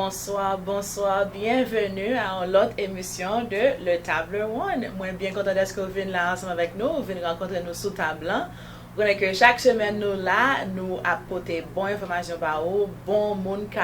Bonsoir, bonsoir, bienvenue à une autre émission de Le Table One. Moi, bien content d'être que vous venez là ensemble avec nous, vous venez rencontrer nous sous table. Vous connaissez que chaque semaine, nous là, nous apportons bonne information par vous, bon monde qui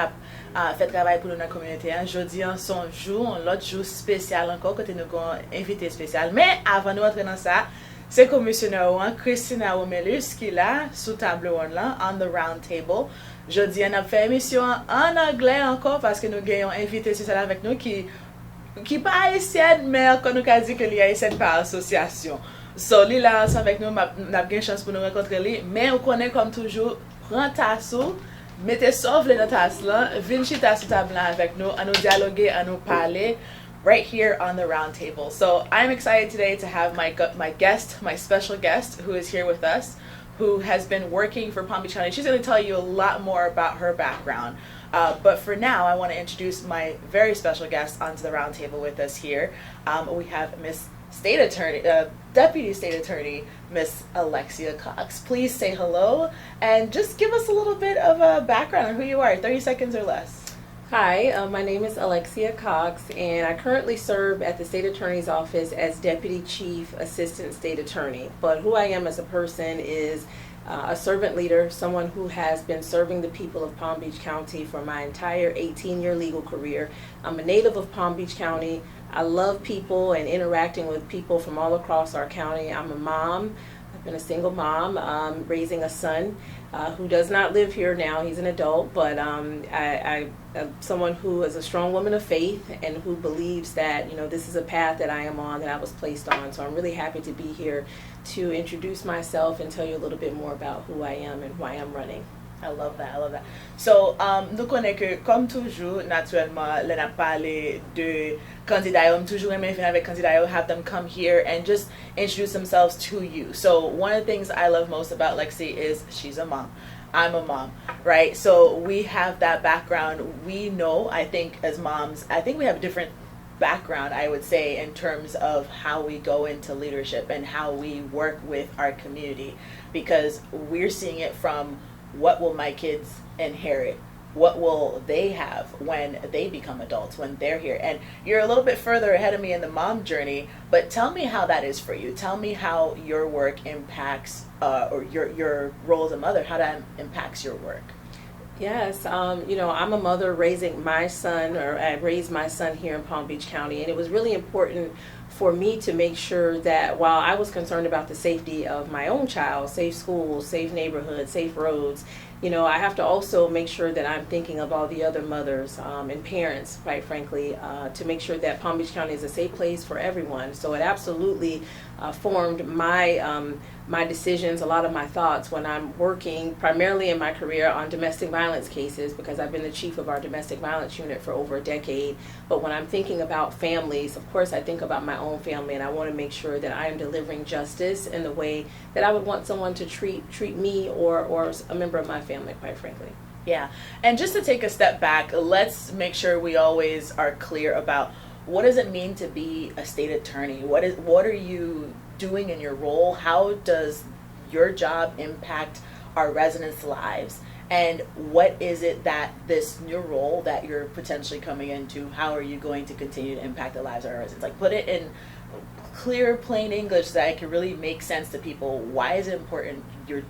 fait travail pour notre communauté. Jeudi, son jour, l'autre jour spécial encore, côté nous avons un invité spécial. Mais avant de rentrer dans ça, c'est commissionnaire Christina Romelus qui est là, sous table one là, on the round table. Jeudi, on a fait émission en anglais encore parce que nous avons invité spécial avec nous qui pas haïtienne, mais quand nous avons dit que est haïtienne par association. So, li là ensemble avec nous, n'a pas chance pour nous rencontrer lui, mais on connaît comme toujours, prends ta sou, mettez sauve les tasse là, venez chita sous table avec nous, à nous dialoguer, à nous parler, right here on the round table. So I'm excited today to have my guest, my special guest, who is here with us, who has been working for Palm Beach County. She's going to tell you a lot more about her background. But for now, I want to introduce my very special guest onto the round table with us here. We have Miss State Attorney, Deputy State Attorney, Miss ALEXIA COX. Please say hello and just give us a little bit of a background on who you are, 30 seconds or less. Hi, my name is ALEXIA COX, and I currently serve at the State Attorney's Office as Deputy Chief Assistant State Attorney. But who I am as a person is a servant leader, someone who has been serving the people of Palm Beach County for my entire 18-year legal career. I'm a native of Palm Beach County. I love people and interacting with people from all across our county. I'm a mom. I've been a single mom, raising a son who does not live here now. He's an adult, but I'm someone who is a strong woman of faith and who believes that, you know, this is a path that I am on, that I was placed on. So I'm really happy to be here to introduce myself and tell you a little bit more about who I am and why I'm running. I love that, I love that. So, nous connaissons que, comme toujours, naturellement, l'on a parlé de candidats. I'm toujours aimé finir avec candidats, have them come here and just introduce themselves to you. So, one of the things I love most about Lexi is she's a mom. I'm a mom, right? So, we have that background. We know, I think, as moms, I think we have a different background, I would say, in terms of how we go into leadership and how we work with our community, because we're seeing it from what will my kids inherit? What will they have when they become adults, when they're here? And you're a little bit further ahead of me in the mom journey, but tell me how that is for you. Tell me how your work impacts, or your role as a mother, how that impacts your work. Yes, you know, I'm a mother raising my son, or I raised my son here in Palm Beach County, and it was really important for me to make sure that while I was concerned about the safety of my own child, safe schools, safe neighborhoods, safe roads, you know, I have to also make sure that I'm thinking of all the other mothers and parents, quite frankly, to make sure that Palm Beach County is a safe place for everyone. So it absolutely formed my decisions, a lot of my thoughts when I'm working primarily in my career on domestic violence cases, because I've been the chief of our domestic violence unit for over a decade. But when I'm thinking about families, of course I think about my own family, and I want to make sure that I am delivering justice in the way that I would want someone to treat me or a member of my family, quite frankly. Yeah, and just to take a step back, let's make sure we always are clear about what does it mean to be a state attorney? What are you doing in your role? How does your job impact our residents' lives? And what is it that this new role that you're potentially coming into, how are you going to continue to impact the lives of our residents? Like, put it in clear, plain English so that it can really make sense to people. Why is it important,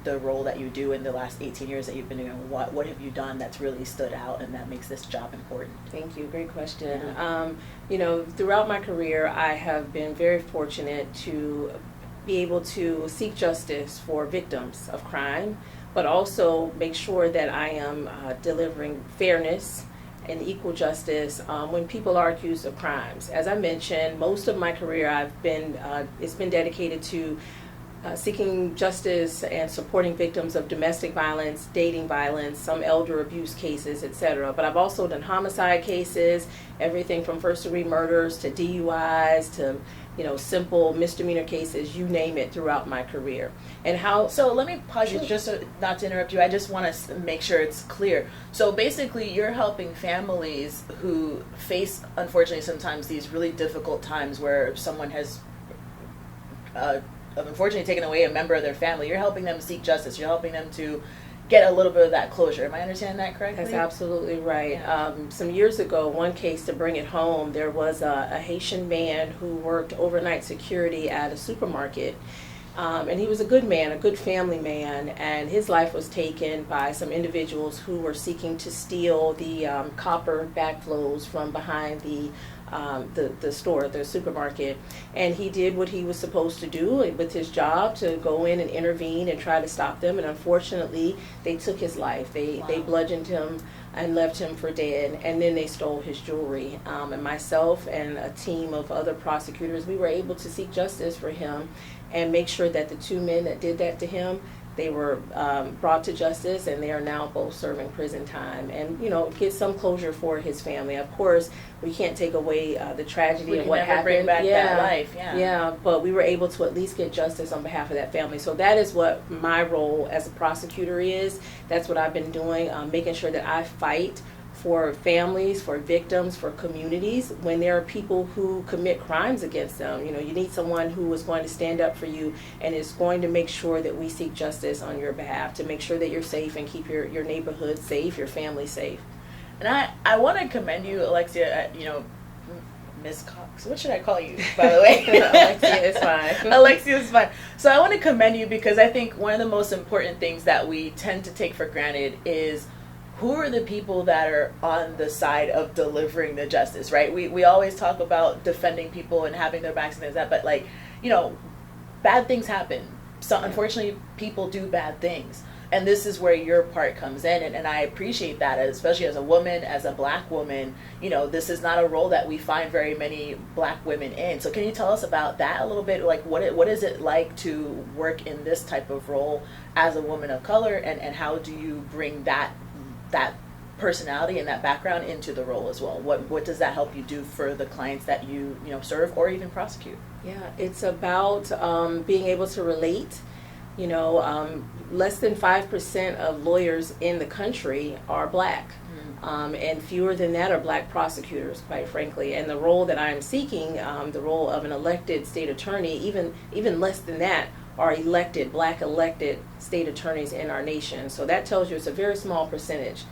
the role that you do in the last 18 years that you've been doing? What have you done that's really stood out and that makes this job important? Thank you. Great question. Yeah. You know, throughout my career, I have been very fortunate to be able to seek justice for victims of crime, but also make sure that I am delivering fairness and equal justice when people are accused of crimes. As I mentioned, most of my career it's been dedicated to seeking justice and supporting victims of domestic violence, dating violence, some elder abuse cases, etc. But I've also done homicide cases, everything from first-degree murders to DUIs to, you know, simple misdemeanor cases, you name it, throughout my career. And how? So let me pause you, just not to interrupt you. I just want to make sure it's clear. So basically, you're helping families who face, unfortunately, sometimes these really difficult times where someone has unfortunately taken away a member of their family. You're helping them seek justice. You're helping them to get a little bit of that closure. Am I understanding that correctly? That's absolutely right. Yeah. Some years ago, one case to bring it home, there was a Haitian man who worked overnight security at a supermarket. And he was a good man, a good family man, and his life was taken by some individuals who were seeking to steal the copper backflows from behind the store, the supermarket. And he did what he was supposed to do with his job, to go in and intervene and try to stop them. And unfortunately, they took his life. They bludgeoned him and left him for dead, and then they stole his jewelry. And myself and a team of other prosecutors, we were able to seek justice for him and make sure that the two men that did that to him, they were brought to justice, and they are now both serving prison time, and get some closure for his family. Of course, we can't take away the tragedy of what happened. Bring back that life. Yeah, but we were able to at least get justice on behalf of that family. So that is what my role as a prosecutor is. That's what I've been doing, making sure that I fight for families, for victims, for communities, when there are people who commit crimes against them. You need someone who is going to stand up for you and is going to make sure that we seek justice on your behalf, to make sure that you're safe and keep your neighborhood safe, your family safe. And I want to commend you, Alexia, Miss Cox. What should I call you, by the way? Alexia is fine. Alexia is fine. So I want to commend you, because I think one of the most important things that we tend to take for granted is who are the people that are on the side of delivering the justice, right? We always talk about defending people and having their backs against that, but bad things happen. So unfortunately, people do bad things. And this is where your part comes in. And I appreciate that, especially as a woman, as a Black woman. This is not a role that we find very many Black women in. So can you tell us about that a little bit? Like, what is it like to work in this type of role as a woman of color, and how do you bring that personality and that background into the role as well? What does that help you do for the clients that you serve or even prosecute? Yeah, it's about being able to relate. Less than 5% of lawyers in the country are Black, and fewer than that are Black prosecutors, quite frankly. And the role that I'm seeking, the role of an elected state attorney, even less than that are Black elected state attorneys in our nation. So that tells you it's a very small percentage.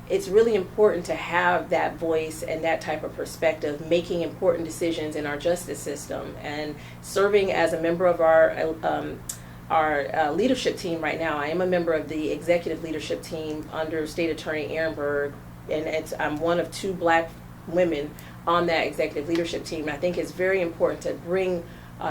It's really important to have that voice and that type of perspective, making important decisions in our justice system. And serving as a member of our leadership team right now, I am a member of the executive leadership team under State Attorney Ehrenberg, and I'm one of 2 Black women on that executive leadership team. And I think it's very important to bring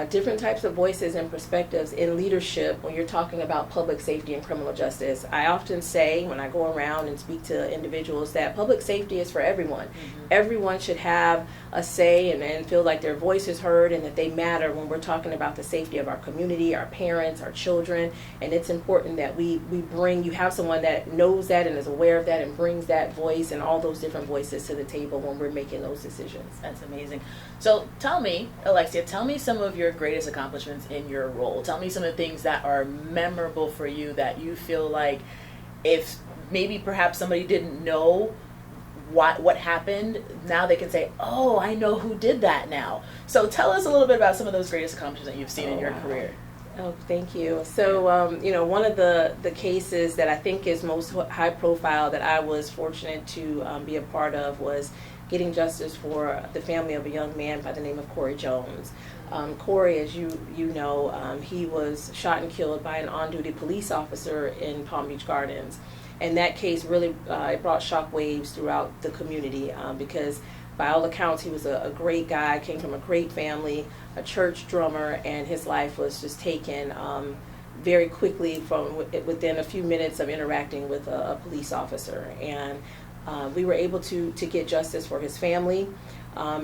different types of voices and perspectives in leadership when you're talking about public safety and criminal justice. I often say, when I go around and speak to individuals, that public safety is for everyone. Everyone should have a say and feel like their voice is heard and that they matter when we're talking about the safety of our community, our parents, our children. And it's important that you have someone that knows that and is aware of that and brings that voice and all those different voices to the table when we're making those decisions. That's amazing. So tell me, Alexia, some of your greatest accomplishments in your role. Tell me some of the things that are memorable for you, that you feel like if maybe perhaps somebody didn't know what happened, now they can say, oh, I know who did that now. So tell us a little bit about some of those greatest accomplishments that you've seen in your career. Oh, thank you. So, one of the cases that I think is most high profile that I was fortunate to be a part of was getting justice for the family of a young man by the name of Corey Jones. Corey, as you know, he was shot and killed by an on-duty police officer in Palm Beach Gardens. And that case really it brought shockwaves throughout the community because by all accounts he was a great guy, came from a great family, a church drummer, and his life was just taken very quickly from within a few minutes of interacting with a police officer. And we were able to get justice for his family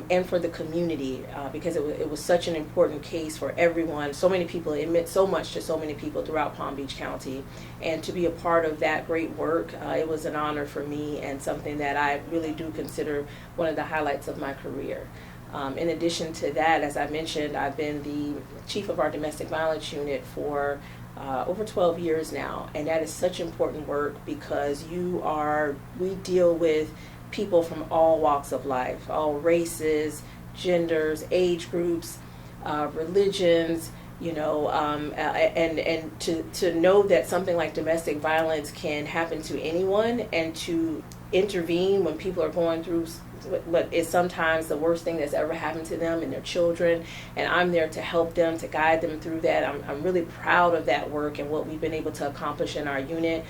and for the community because it was such an important case for everyone. So many people, it meant so much to so many people throughout Palm Beach County. And to be a part of that great work, it was an honor for me and something that I really do consider one of the highlights of my career. In addition to that, as I mentioned, I've been the chief of our domestic violence unit for over 12 years now, and that is such important work because we deal with people from all walks of life, all races, genders, age groups, religions, you know, and to know that something like domestic violence can happen to anyone, and to intervene when people are going through what is sometimes the worst thing that's ever happened to them and their children, and I'm there to help them, to guide them through that. I'm really proud of that work and what we've been able to accomplish in our unit.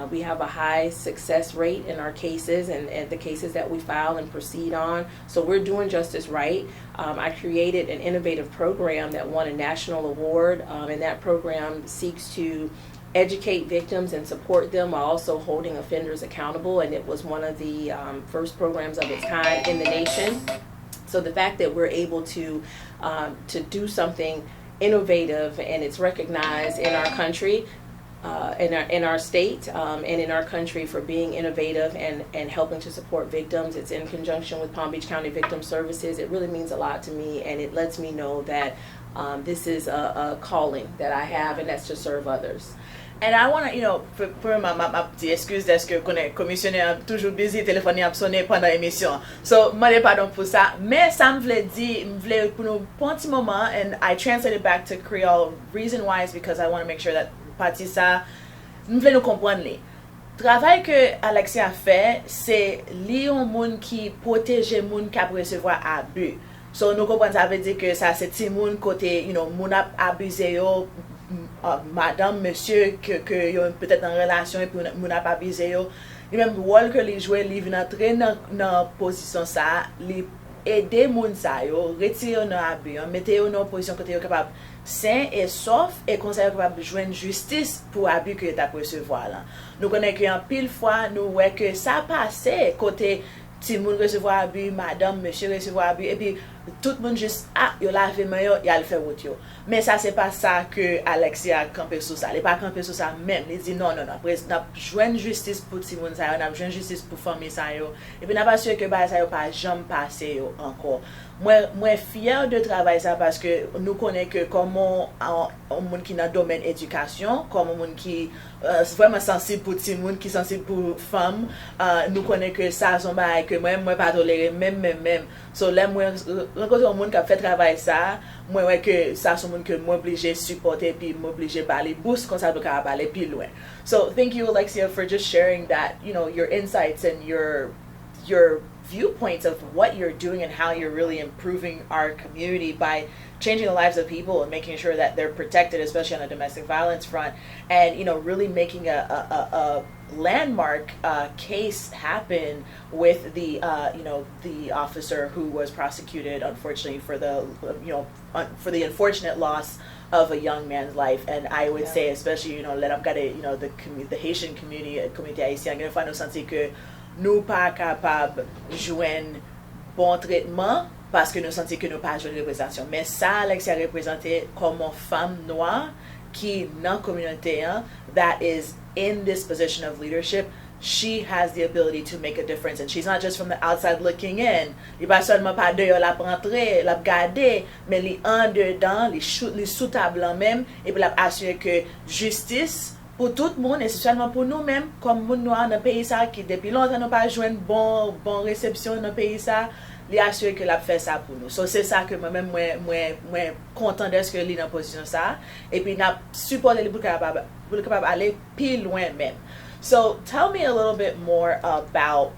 We have a high success rate in our cases and the cases that we file and proceed on, so we're doing justice right. I created an innovative program that won a national award, and that program seeks to educate victims and support them while also holding offenders accountable, and it was one of the first programs of its kind in the nation. So the fact that we're able to do something innovative and it's recognized in our country, in our state, and in our country for being innovative and helping to support victims. It's in conjunction with Palm Beach County Victim Services. It really means a lot to me, and it lets me know that this is a calling that I have, and that's to serve others. And I want to, you know, pour ma petite excuse parce que connaît commissionnaire toujours busy, téléphone a sonné pendant l'émission. So, m'en pardon pour ça. Mais ça me voulait dire, pour nous pour un petit moment, and I translated back to Creole. Reason why is because I want to make sure that partie ça, me voulait nous comprendre les. Travail que Alexia fait, c'est li un monde qui protège monde qui a recevoir abus. So, nous comprenons ça veut dire que ça c'est ti monde côté, you know, moun a abusé yo, madame, monsieur, que yo peut-être en relation et puis moun a pas abusé yo. Et même rôle que les joueurs li vinn entrer dans position ça, li aider moun sa yo, retirer dans abus, mettre yo dans position côté yo capable sain et sauf et conseiller capable joindre justice pour abus que t'a recevoir là. Nous connaissons que en pile fois nous ouais que ça passait côté ti moun recevoir abus, madame, monsieur recevoir abus, et puis tout le monde juste yo lave main yo, y a le faire route yo. Mais ça c'est pas ça que Alexia a campé sur ça. Elle pas campé sur ça même. Il dit non, après n'a joindre justice pour ti moun sa yo, n'a joindre justice pour famille sa yo. Et puis n'a pas sûr que ba ça yo pas jamais passé yo encore. Moi fier de travailler ça parce que nous connaissons que comment un monde qui dans domaine éducation, comme un monde qui vraiment sensible pour ti moun, qui sensible pour femme, nous connaissons que ça son bail que moi pas tolérer même. So là moi rencontrer un monde qui a fait travail ça, moi ouais que ça son monde que moi obligé supporter puis m'obligé parler boost comme ça doit aller plus loin. So thank you Alexia for just sharing that, you know, your insights and your viewpoints of what you're doing and how you're really improving our community by changing the lives of people and making sure that they're protected, especially on the domestic violence front, and you know really making a landmark case happen with the you know the officer who was prosecuted unfortunately for the for the unfortunate loss of a young man's life. And I would say especially you know the Haitian community haïtienne il faut nous sentir que nous pas capable joindre bon traitement parce que nous sentons que nous pas joué de représentation. Mais ça, Alexia représenté comme une femme noire qui dans la communauté that is in this position of leadership. She has the ability to make a difference, and she's not just from the outside looking in. Il pas seulement pas de la rentrer, la garder, mais li en dedans, li sous table même, et puis la assurer que justice pour tout le monde et spécialement pour nous-mêmes comme moun noir dans le pays ça qui depuis longtemps n'a pas joué une bonne réception dans le pays ça, li assurer que l'a fait ça pour nous. So c'est ça que moi-même moi content de ce que li dans position ça et puis n'a supporter les pour capable aller plus loin même. So tell me a little bit more about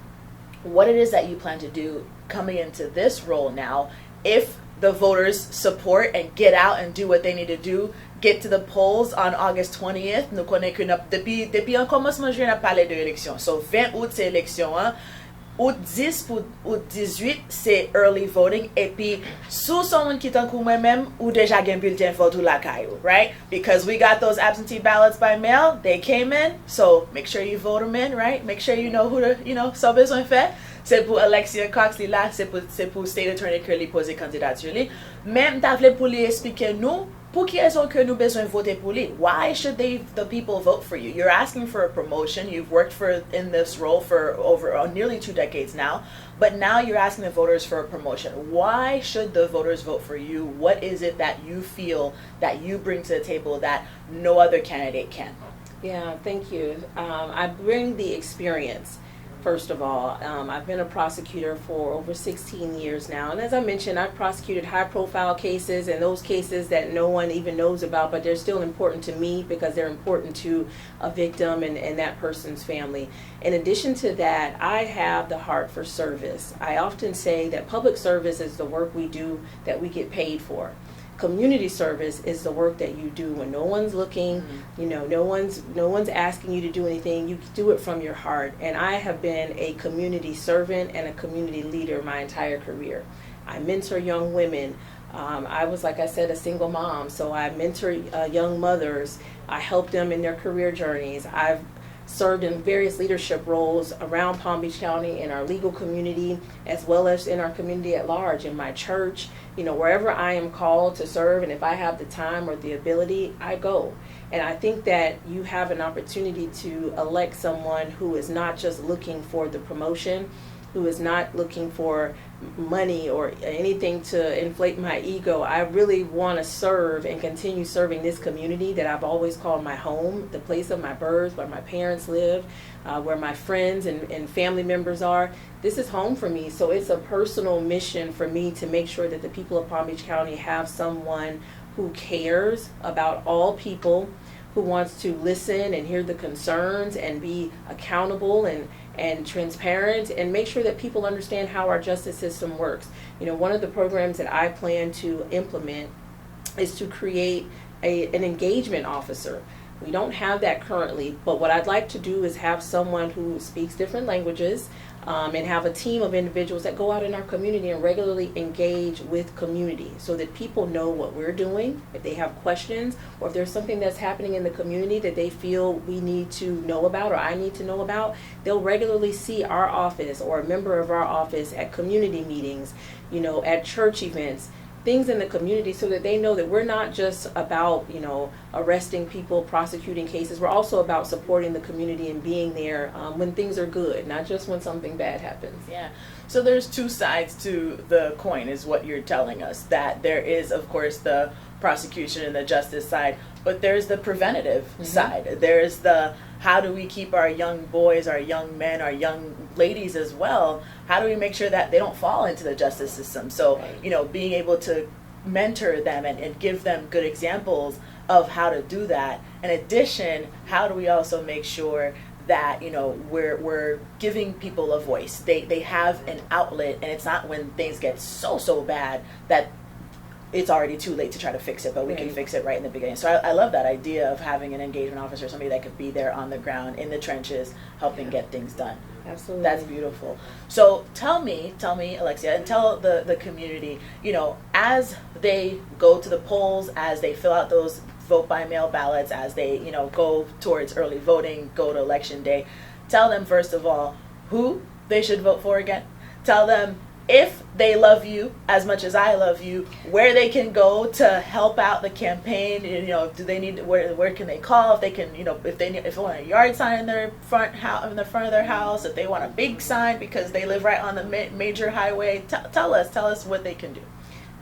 what it is that you plan to do coming into this role now if the voters support and get out and do what they need to do. Get to the polls on August 20th. Nous connaissons que depuis un commencement juin, on a parlé de l'élection. So 20 août, c'est l'élection. Août 10 pour août 18, c'est early voting. Et puis, sous someone qui t'en moi-même, ou déjà gain bulletin vote ou la caillou, right? Because we got those absentee ballots by mail. They came in. So make sure you vote them in, right? Make sure you know who to, sans besoin fait. C'est pour Alexia Cox, là, c'est pour State Attorney que lui poser candidature. Même t'as voulu pour lui expliquer nous, pour qui raison que nous besoin voter pour lui? Why should the people vote for you? You're asking for a promotion. You've worked in this role for over nearly 2 decades now, but now you're asking the voters for a promotion. Why should the voters vote for you? What is it that you feel that you bring to the table that no other candidate can? Yeah, thank you. I bring the experience First of all, I've been a prosecutor for over 16 years now, and as I mentioned, I've prosecuted high-profile cases and those cases that no one even knows about, but they're still important to me because they're important to a victim and that person's family. In addition to that, I have the heart for service. I often say that public service is the work we do that we get paid for. Community service is the work that you do when no one's looking, you know, no one's asking you to do anything. You do it from your heart. And I have been a community servant and a community leader my entire career. I mentor young women. I was, like I said, a single mom, so I mentor young mothers. I help them in their career journeys. I've served in various leadership roles around Palm Beach County in our legal community, as well as in our community at large, in my church, you know, wherever I am called to serve, and if I have the time or the ability, I go. And I think that you have an opportunity to elect someone who is not just looking for the promotion, who is not looking for money or anything to inflate my ego. I really want to serve and continue serving this community that I've always called my home, the place of my birth, where my parents live, where my friends and family members are. This is home for me. So it's a personal mission for me to make sure that the people of Palm Beach County have someone who cares about all people, who wants to listen and hear the concerns and be accountable and transparent and make sure that people understand how our justice system works. You know, one of the programs that I plan to implement is to create an engagement officer. We don't have that currently, but what I'd like to do is have someone who speaks different languages and have a team of individuals that go out in our community and regularly engage with community so that people know what we're doing, if they have questions, or if there's something that's happening in the community that they feel we need to know about or I need to know about. They'll regularly see our office or a member of our office at community meetings, you know, at church events, things in the community, so that they know that we're not just about, you know, arresting people, prosecuting cases. We're also about supporting the community and being there when things are good, not just when something bad happens. Yeah. So there's two sides to the coin, is what you're telling us. That there is, of course, the prosecution and the justice side, but there's the preventative side. There's the, how do we keep our young boys, our young men, our young ladies as well, how do we make sure that they don't fall into the justice system? So, you know, being able to mentor them and give them good examples of how to do that. In addition, how do we also make sure that, you know, we're giving people a voice? They have an outlet, and it's not when things get so bad that it's already too late to try to fix it, but we can fix it right in the beginning. So I love that idea of having an engagement officer, somebody that could be there on the ground, in the trenches, helping get things done. Absolutely. That's beautiful. So tell me, Alexia, and tell the community, you know, as they go to the polls, as they fill out those vote by mail ballots, as they, you know, go towards early voting, go to election day, tell them, first of all, who they should vote for again. Tell them, if they love you as much as I love you, where they can go to help out the campaign. You know, do they need, where can they call if they can, you know, if they want a yard sign in their front of their house, if they want a big sign because they live right on the major highway. Tell us what they can do.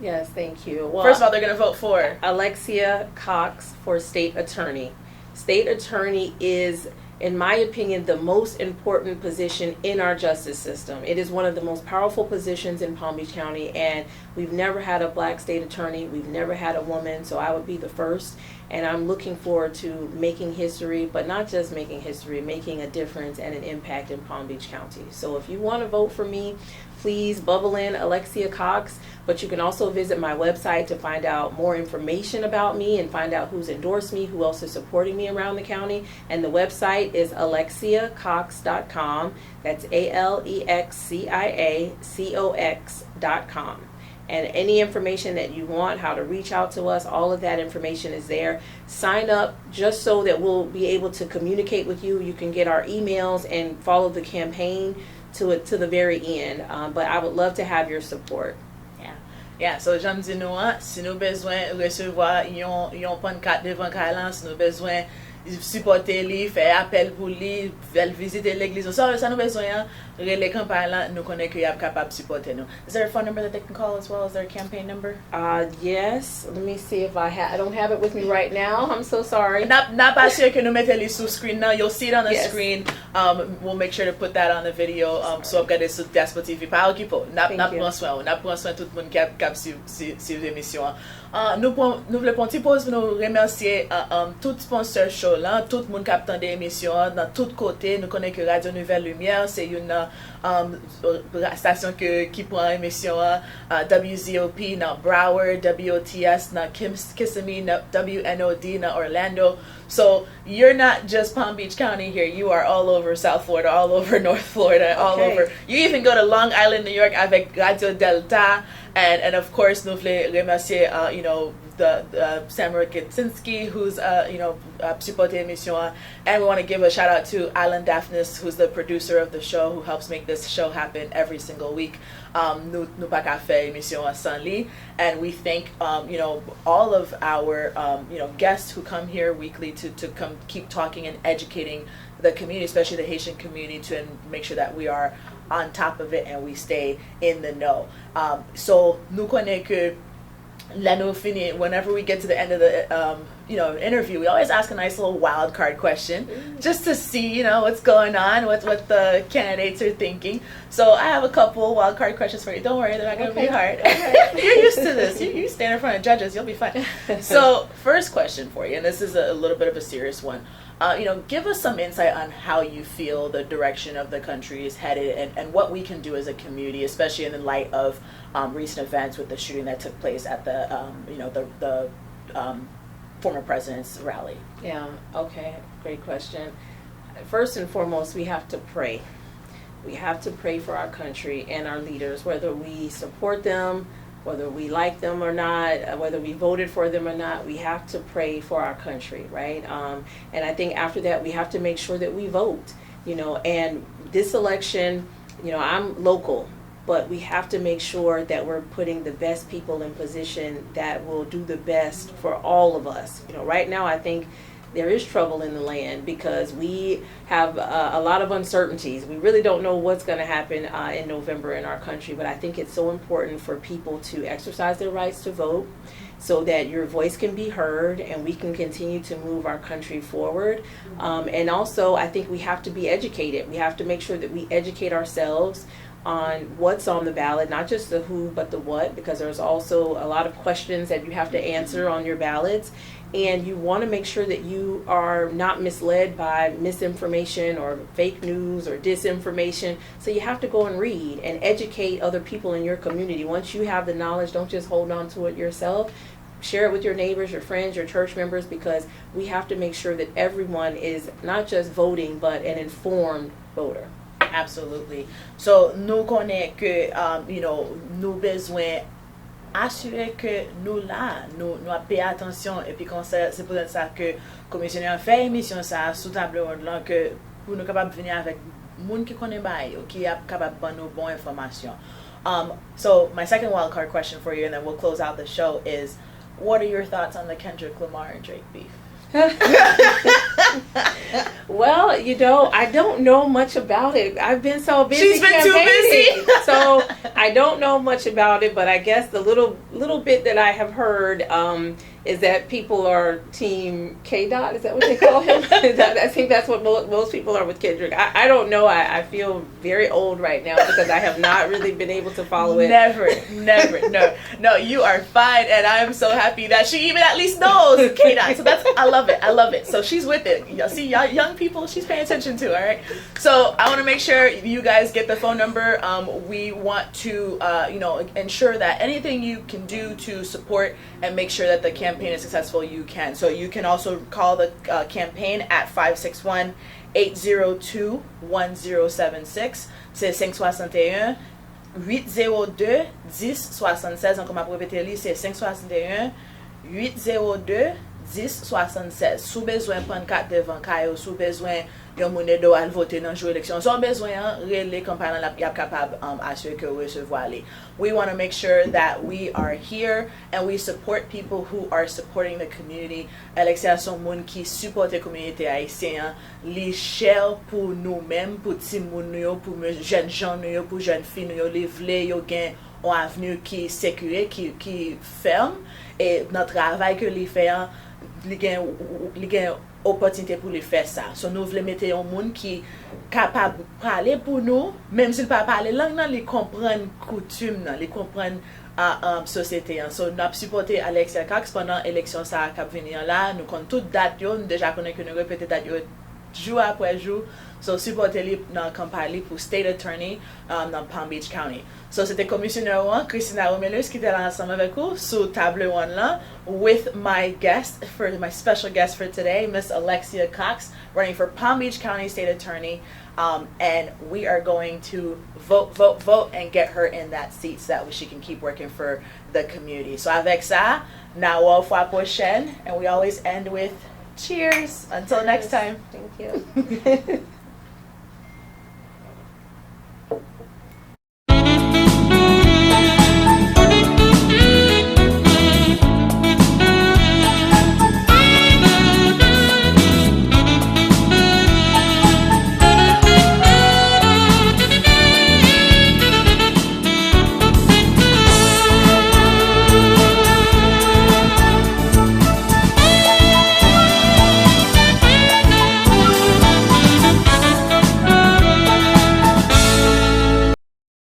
Yes, thank you. Well, first of all, they're going to vote for ALEXIA COX for state attorney. State attorney is, in my opinion, the most important position in our justice system. It is one of the most powerful positions in Palm Beach County, and we've never had a black state attorney. We've never had a woman, so I would be the first. And I'm looking forward to making history, but not just making history, making a difference and an impact in Palm Beach County. So if you want to vote for me, please bubble in ALEXIA COX, but you can also visit my website to find out more information about me and find out who's endorsed me, who else is supporting me around the county. And the website is ALEXIACOX.com. That's ALEXIACOX.com. And any information that you want, how to reach out to us, all of that information is there. Sign up just so that we'll be able to communicate with you. You can get our emails and follow the campaign to the very end. But I would love to have your support. Yeah, so j'aime dire nous, si nous besoin recevoir yon pancarte devant Kailan, si nous besoin supporter lui, faire appel pour lui, visiter l'église. Ça nous besoin les campagnes là, nous connaît qu'il y a capable de supporter nous. Is there a phone number that they can call as well? Is there a campaign number? Yes. Let me see if I don't have it with me right now. I'm so sorry. Not pas sûr que nous mettons les sous screen now. You'll see it on the screen. We'll make sure to put that on the video. So regardez sur Diaspora TV. Pas occupé. N'a prend soin tout le monde qui a suivre l'émission. Nous voulons prendre une pause pour nous remercier tout sponsor show là, tout le monde qui a attendu l'émission dans tous côtés. Nous connaissons que Radio Nouvelle Lumière, c'est une station qui prend l'émission WZOP dans Broward, WOTS dans Kissimmee, WNOD dans Orlando. So you're not just Palm Beach County here. You are all over South Florida, all over North Florida, all over. You even go to Long Island, New York avec Radio Delta. And of course, nous voulons remercier, the Samuel Kitsinski, who's, supporté l'émission. And we want to give a shout out to Alan Daphnis, who's the producer of the show, who helps make this show happen every single week. Nous pas qu'à faire émission sans lui. And we thank, all of our, guests who come here weekly to come keep talking and educating the community, especially the Haitian community, to make sure that we are on top of it and we stay in the know. So nous connaissons que là nous fini, whenever we get to the end of the interview, we always ask a nice little wild card question just to see what's going on, what the candidates are thinking. So I have a couple wild card questions for you. Don't worry, they're not going to be hard. You're used to this. You stand in front of judges, you'll be fine. So first question for you, and this is a little bit of a serious one. Give us some insight on how you feel the direction of the country is headed, and what we can do as a community, especially in the light of recent events with the shooting that took place at the former president's rally. Yeah. Okay. Great question. First and foremost, we have to pray. We have to pray for our country and our leaders, whether we support them, whether we like them or not, whether we voted for them or not. We have to pray for our country, right? And I think after that, we have to make sure that we vote, and this election, I'm local, but we have to make sure that we're putting the best people in position that will do the best for all of us. Right now, I think there is trouble in the land because we have a lot of uncertainties. We really don't know what's going to happen in November in our country, but I think it's so important for people to exercise their rights to vote so that your voice can be heard and we can continue to move our country forward. And also, I think we have to be educated. We have to make sure that we educate ourselves on what's on the ballot, not just the who, but the what, because there's also a lot of questions that you have to answer on your ballots. And you want to make sure that you are not misled by misinformation or fake news or disinformation. So you have to go and read and educate other people in your community. Once you have the knowledge, don't just hold on to it yourself. Share it with your neighbors, your friends, your church members, because we have to make sure that everyone is not just voting, but an informed voter. Absolutely. So nous connaissons que, nous besoin assurer que nous là, nous payons attention, et puis c'est pour ça que commissionnaire fait émission ça sous table ronde là, que pour nous capable venir avec monde qui connaît bail ou qui est capable de nous bonne information. So my second wild card question for you, and then we'll close out the show, is what are your thoughts on the Kendrick Lamar and Drake beef? Well, I don't know much about it. I've been so busy. She's been too busy. So I don't know much about it, but I guess the little bit that I have heard is that people are team K-Dot. Is that what they call him? I think that's what most people are with Kendrick. I don't know. I feel very old right now because I have not really been able to follow it. Never. No, you are fine, and I am so happy that she even at least knows K-Dot. So I love it. So she's with it. You see, y'all young people, she's paying attention to, all right? So I want to make sure you guys get the phone number. We want to, ensure that anything you can do to support and make sure that the campaign is successful, you can. So you can also call the campaign at 561-802-1076. C'est 561 802 1076. Encore ma répéter, c'est 561 802 1076. Sous besoin prendre carte devant caillou, sous besoin yon moun do al voter dans jour élection. So, besoin relé campagne la y a capable assurer que recevoir les. We want to make sure that we are here and we support people who are supporting the community. Alexia son moun qui supporte la communauté haïtienne, li cher pour nous-mêmes, pour ti moun yo, pour jeunes gens yo, pour jeunes filles yo, li vle yo gen un avenir qui sécurisé, qui ferme, et notre travail que les fait, li gen opportunité pour les faire ça. So nous voulons mettre un monde qui est capable de parler pour nous, même s'il ne parle pas langue, il comprend coutume, il comprend société. So nous avons supporté Alexia Cox pendant l'élection ça qui venir là, nous connaissons toute date, nous déjà connaissons que nous répétons date jour après jour. So, supporter dans la campagne pour State Attorney dans Palm Beach County. So, c'était commissionnaire 1, Christina Romelus, qui était là ensemble avec vous, sur table 1 là, with my special guest for today, Miss Alexia Cox, running for Palm Beach County State Attorney. And we are going to vote, and get her in that seat so that she can keep working for the community. So, avec ça, now, au fois prochaine, and we always end with cheers. Until next time. Thank you.